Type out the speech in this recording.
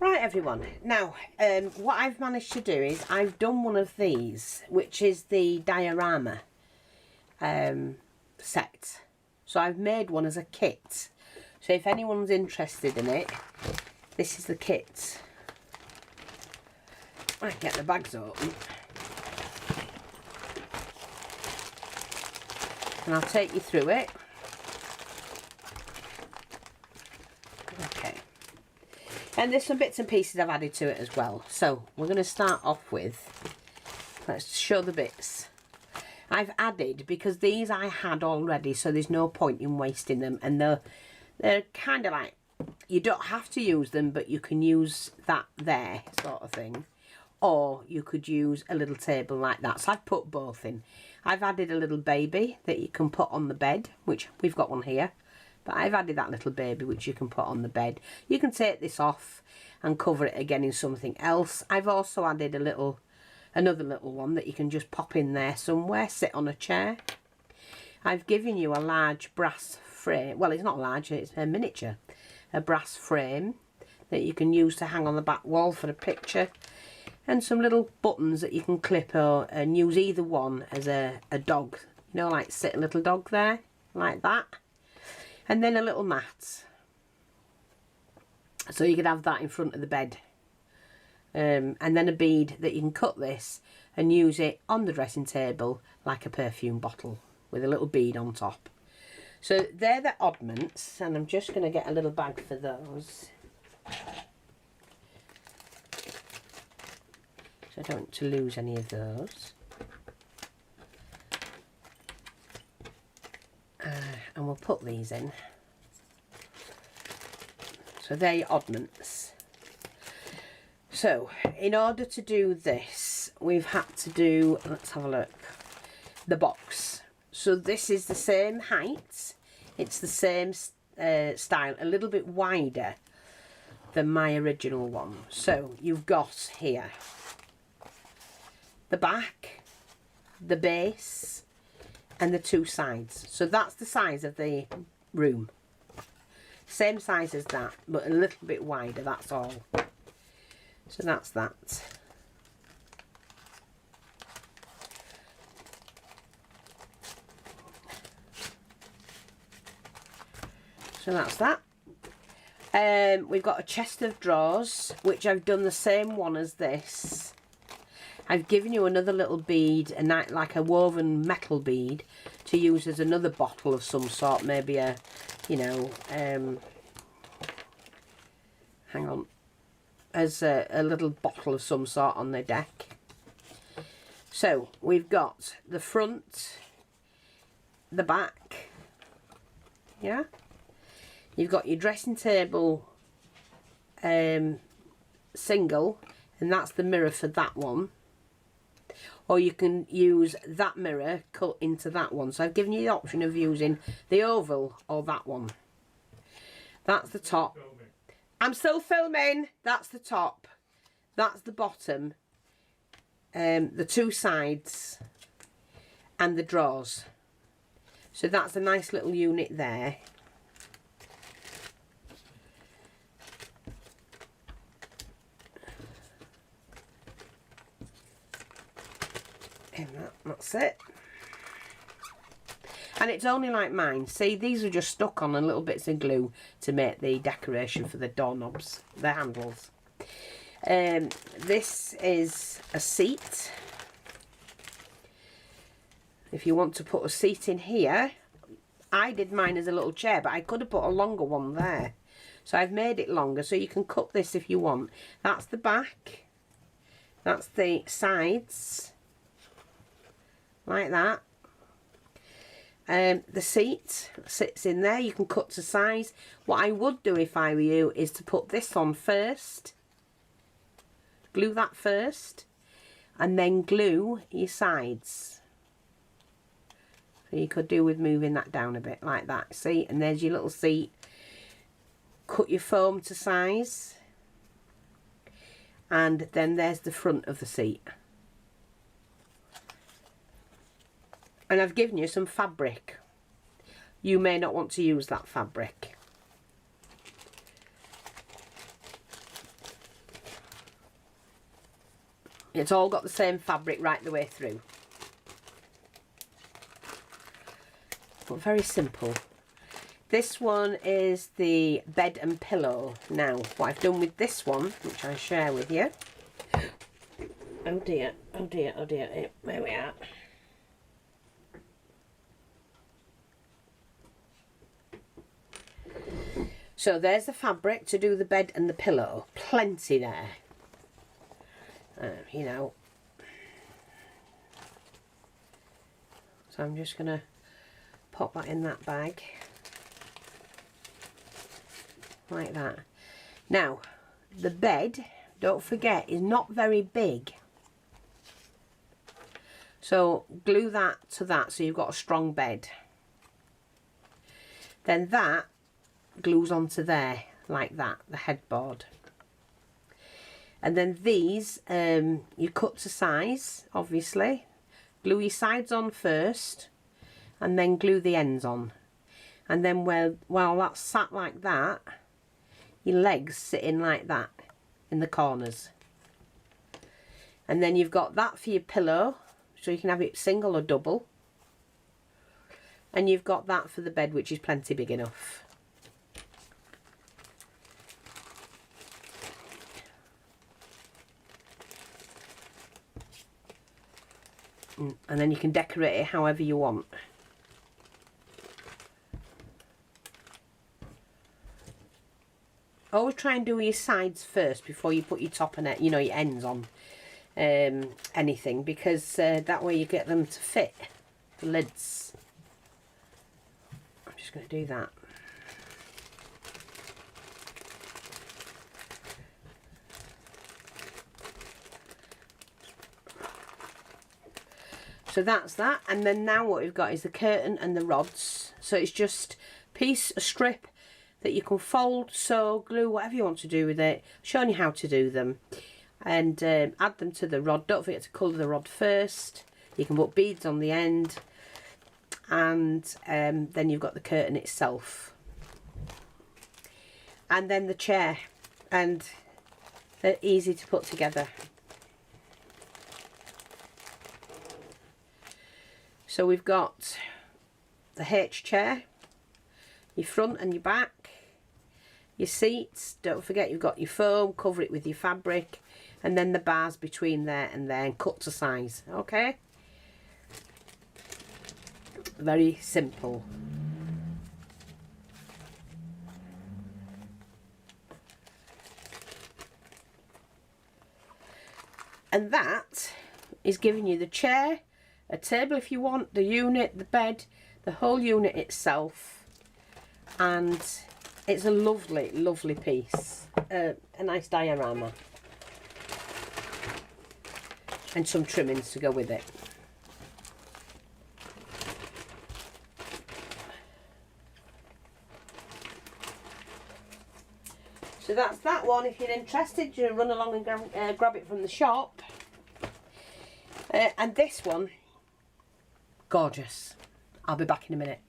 Right everyone, now what I've managed to do is I've done one of these, which is the Diorama set. So I've made one as a kit. So if anyone's interested in it, this is the kit. I can get the bags open. And I'll take you through it. Okay. And there's some bits and pieces I've added to it as well. So we're going to start off with, let's show the bits. I've added, because these I had already, so there's no point in wasting them. And they're kind of like, you don't have to use them, but you can use that there sort of thing. Or you could use a little table like that. So I've put both in. I've added a little baby that you can put on the bed, which we've got one here. But I've added that little baby which you can put on the bed. You can take this off and cover it again in something else. I've also added another little one that you can just pop in there somewhere, sit on a chair. I've given you a large brass frame. Well, it's not large, it's a miniature. A brass frame that you can use to hang on the back wall for a picture. And some little buttons that you can clip and use either one as a dog. You know, like sit a little dog there, like that. And then a little mat. So you could have that in front of the bed. And then a bead that you can cut this and use it on the dressing table like a perfume bottle with a little bead on top. So they're the oddments, and I'm just going to get a little bag for those. So I don't want to lose any of those. And we'll put these in. So they're your oddments. So in order to do this, we've had to do, let's have a look, the box. So this is the same height, it's the same style, a little bit wider than my original one. So you've got here the back, the base, and the two sides. So that's the size of the room. Same size as that, but a little bit wider, that's all. So that's that. So that's that. We've got a chest of drawers, which I've done the same one as this. I've given you another little bead, like a woven metal bead, to use as another bottle of some sort, maybe a, you know, hang on, as a little bottle of some sort on the deck. So we've got the front, the back, yeah. You've got your dressing table single, and that's the mirror for that one. Or you can use that mirror cut into that one. So I've given you the option of using the oval or that one. That's the top. I'm still filming. That's the top. That's the bottom. The two sides. And the drawers. So that's a nice little unit there. And that's it. And it's only like mine. See, these are just stuck on and little bits of glue to make the decoration for the doorknobs, the handles. This is a seat. If you want to put a seat in here, I did mine as a little chair, but I could have put a longer one there. So I've made it longer, so you can cut this if you want. That's the back. That's the sides. Like that. The seat sits in there. You can cut to size. What I would do if I were you is to put this on first. Glue that first. And then glue your sides. So you could do with moving that down a bit like that. See? And there's your little seat. Cut your foam to size. And then there's the front of the seat. And I've given you some fabric. You may not want to use that fabric. It's all got the same fabric right the way through. But very simple. This one is the bed and pillow. Now, what I've done with this one, which I share with you. Oh dear, oh dear, oh dear. There we are. So there's the fabric to do the bed and the pillow. Plenty there. You know. So I'm just going to pop that in that bag. Like that. Now, the bed, don't forget, is not very big. So glue that to that so you've got a strong bed. Then that glues onto there like that, the headboard. And then these you cut to size, obviously. Glue your sides on first and then glue the ends on. And then while that's sat like that, your legs sit in like that in the corners. And then you've got that for your pillow, so you can have it single or double. And you've got that for the bed, which is plenty big enough. And then you can decorate it however you want. Always try and do your sides first before you put your top and you know, your ends on anything, because that way you get them to fit the lids. I'm just going to do that. So that's that, and then now what we've got is the curtain and the rods. So it's just a strip that you can fold, sew, glue, whatever you want to do with it. Showing you how to do them. And add them to the rod. Don't forget to colour the rod first. You can put beads on the end. And then you've got the curtain itself. And then the chair. And they're easy to put together. So we've got the H chair, your front and your back, your seats. Don't forget you've got your foam, cover it with your fabric, and then the bars between there and there, and cut to size. Okay? Very simple. And that is giving you the chair, a table if you want, the unit, the bed, the whole unit itself. And it's a lovely, lovely piece. A nice diorama. And some trimmings to go with it. So that's that one. If you're interested, you run along and grab it from the shop. And this one, gorgeous. I'll be back in a minute.